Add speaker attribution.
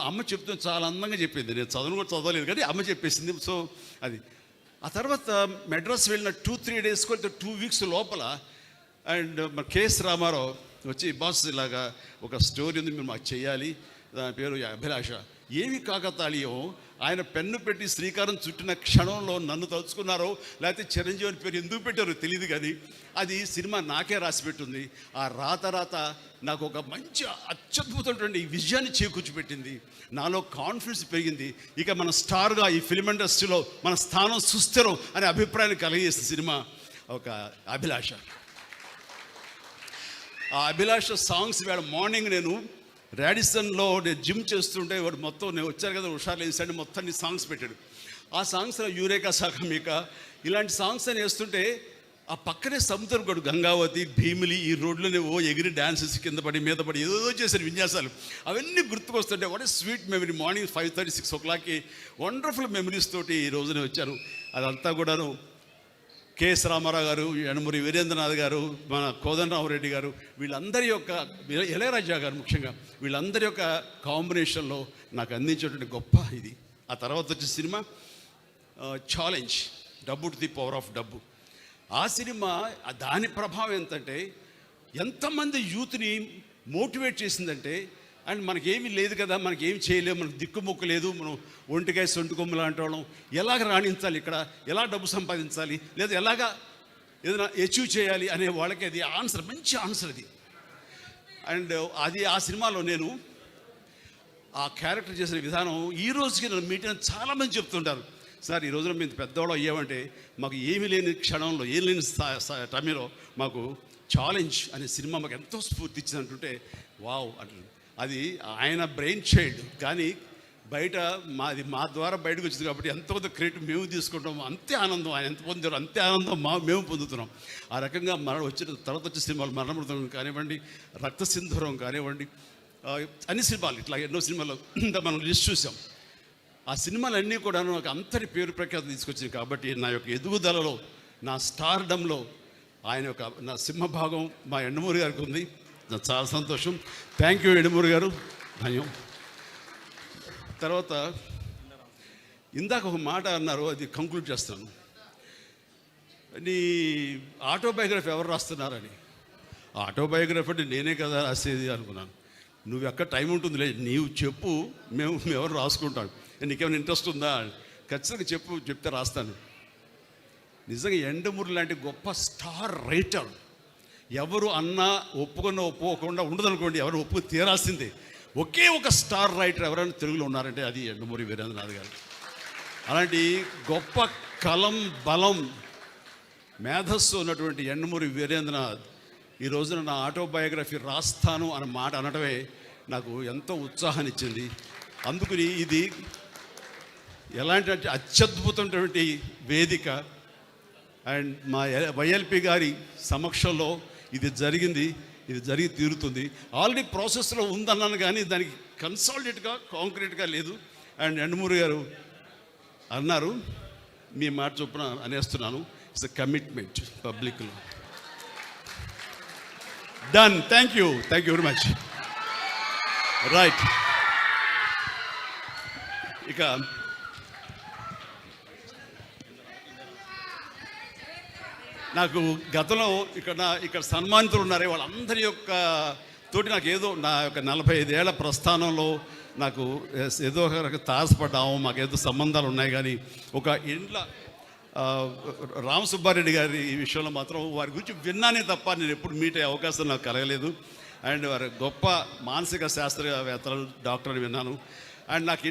Speaker 1: అమ్మ చెప్తుంది, చాలా అందంగా చెప్పింది. నేను చదువు కూడా చదవలేదు కానీ అమ్మ చెప్పేసింది. సో అది ఆ తర్వాత మెడ్రాస్ వెళ్ళిన 2-3 డేస్కి 2 వీక్స్ లోపల అండ్ మన కేఎస్ రామారావు వచ్చి, బాస్ ఇలాగా ఒక స్టోరీ ఉంది, మీరు మాకు చేయాలి, దాని పేరు అభిలాష. ఏమి కాకతాళీయం, ఆయన పెన్ను పెట్టి శ్రీకారం చుట్టిన క్షణంలో నన్ను తలుచుకున్నారో లేకపోతే చిరంజీవి అని పేరు ఎందుకు పెట్టారో తెలియదు, కానీ అది సినిమా నాకే రాసి పెట్టుంది. ఆ రాత నాకు ఒక మంచి అత్యద్భుతమైనటువంటి విజయాన్ని చేకూర్చిపెట్టింది. నాలో కాన్ఫిడెన్స్ పెరిగింది. ఇక మన స్టార్గా ఈ ఫిల్మ్ ఇండస్ట్రీలో మన స్థానం సుస్థిరం అనే అభిప్రాయాన్ని కలిగేసిన సినిమా ఒక అభిలాష. ఆ అభిలాష సాంగ్స్ వేళ మార్నింగ్ నేను రాడిసన్లో నేను జిమ్ చేస్తుంటే వాడు మొత్తం నేను వచ్చాను కదా హుషారు వేసాడు, మొత్తాన్ని సాంగ్స్ పెట్టాడు. ఆ సాంగ్స్లో యూరేకా సాకమిక ఇలాంటి సాంగ్స్ అని వేస్తుంటే ఆ పక్కనే సముద్రం గడు గంగావతి భీమిలి ఈ రోడ్లోనే ఎగిరి డ్యాన్సెస్ కింద పడి మీద పడి ఏదో చేశారు విన్యాసాలు. అవన్నీ గుర్తుకొస్తుంటే what a sweet memory. Morning 5:30-6 o'clockకి వండర్ఫుల్ మెమరీస్ తోటి ఈ రోజునే వచ్చాను. అదంతా కూడాను కేఎస్ రామారావు గారు, యనమూరి వీరేంద్రనాథ్ గారు, మన కోదండరామరెడ్డి గారు, వీళ్ళందరి యొక్క ఇళయరాజా గారు ముఖ్యంగా వీళ్ళందరి యొక్క కాంబినేషన్లో నాకు అందించేటువంటి గొప్ప ఇది. ఆ తర్వాత వచ్చే సినిమా ఛాలెంజ్, డబ్బు టు ది పవర్ ఆఫ్ డబ్బు. ఆ సినిమా దాని ప్రభావం ఎంతంటే ఎంతమంది యూత్ని మోటివేట్ చేసిందంటే, అండ్ మనకేమీ లేదు కదా, మనకేం చేయలేము, మనకు దిక్కుమొక్కు లేదు, మనం ఒంటికాయ సొంటుకొమ్ము లాంటి వాళ్ళం, ఎలాగ రాణించాలి ఇక్కడ, ఎలా డబ్బు సంపాదించాలి, లేదా ఎలాగా ఏదైనా అచీవ్ చేయాలి అనే వాళ్ళకి అది ఆన్సర్, మంచి ఆన్సర్ అది. అండ్ అది ఆ సినిమాలో నేను ఆ క్యారెక్టర్ చేసిన విధానం ఈ రోజుకి నన్ను మీట్ అయిన చాలామంది చెప్తుంటారు, సార్ ఈ రోజున మేము పెద్దవాళ్ళు అయ్యామంటే మాకు ఏమీ లేని క్షణంలో, ఏం లేని టైంలో మాకు ఛాలెంజ్ అనే సినిమా మాకు ఎంతో స్ఫూర్తి ఇచ్చింది అంటుంటే వావ్ అంటున్నాను. అది ఆయన బ్రెయిన్ చైల్డ్, కానీ బయట మా ద్వారా బయటకు వచ్చింది కాబట్టి ఎంతో క్రెడిట్ మేము తీసుకుంటాం. అంతే ఆనందం ఆయన ఎంత పొందారో అంతే ఆనందం మేము పొందుతున్నాం. ఆ రకంగా వచ్చిన తర్వాత వచ్చే సినిమాలు మరణమృతం కానివ్వండి, రక్తసింధూరం కానివ్వండి, అన్ని సినిమాలు ఇట్లా ఎన్నో సినిమాలు మనం లిస్ట్ చూసాం. ఆ సినిమాలన్నీ కూడా నాకు అంతటి పేరు ప్రఖ్యాతి తీసుకొచ్చింది. కాబట్టి నా యొక్క ఎదుగుదలలో, నా స్టార్డంలో ఆయన యొక్క నా సింహభాగం మా యండమూరి గారికి ఉంది. నాకు చాలా సంతోషం. థ్యాంక్ యూ యండమూరి గారు, ధన్యం. తర్వాత ఇందాక ఒక మాట అన్నారు, అది కంక్లూడ్ చేస్తాను. నీ ఆటోబయోగ్రఫీ ఎవరు రాస్తున్నారని. ఆటోబయోగ్రఫీ అంటే నేనే కదా రాసేది అనుకున్నాను. నువ్వు ఎక్కడ టైం ఉంటుందిలే, నీవు చెప్పు, మేము ఎవరు రాసుకుంటాను, నీకేమైనా ఇంట్రెస్ట్ ఉందా, ఖచ్చితంగా చెప్తే రాస్తాను. నిజంగా యండమూరి లాంటి గొప్ప స్టార్ రైటర్ ఎవరు అన్నా ఒప్పుకోకుండా ఉండదనుకోండి, ఎవరు ఒప్పుకు తీరాల్సిందే. ఒకే ఒక స్టార్ రైటర్ ఎవరైనా తెలుగులో ఉన్నారంటే అది యండమూరి వీరేంద్రనాథ్ గారు. అలాంటి గొప్ప కలం, బలం, మేధస్సు ఉన్నటువంటి యండమూరి వీరేంద్రనాథ్ ఈ రోజున నా ఆటోబయోగ్రఫీ రాస్తాను అన్న మాట అనడమే నాకు ఎంతో ఉత్సాహాన్ని ఇచ్చింది. అందుకని ఇది ఎలాంటి అత్యద్భుతమైనటువంటి వేదిక. అండ్ మా వైఎల్పి గారి సమక్షంలో ఇది జరిగింది, ఇది జరిగి తీరుతుంది. ఆల్రెడీ ప్రాసెస్లో ఉందన్నాను కానీ దానికి కన్సాలిడేట్గా కాంక్రీట్గా లేదు. అండ్ యండమూరి గారు అన్నారు, మీ మాట చొప్పున అనేస్తున్నాను, ఇట్స్ ఎ కమిట్మెంట్ పబ్లిక్లో. Done. Thank you very much. Right, ఇక నాకు గతంలో ఇక్కడ సన్మానితులు ఉన్నారే వాళ్ళందరి యొక్క తోటి నాకు ఏదో నా యొక్క 45 ఏళ్ల ప్రస్థానంలో నాకు ఏదో ఒక తారసపడ్డాము, మాకేదో సంబంధాలు ఉన్నాయి. కానీ ఒక ఇంట్లో రామసుబ్బారెడ్డి గారి ఈ విషయంలో మాత్రం వారి గురించి విన్నానే తప్ప నేను ఎప్పుడు మీట్ అయ్యే అవకాశం నాకు కలగలేదు. అండ్ వారి గొప్ప మానసిక శాస్త్రవేత్తలు, డాక్టర్ అని విన్నాను. అండ్ నాకు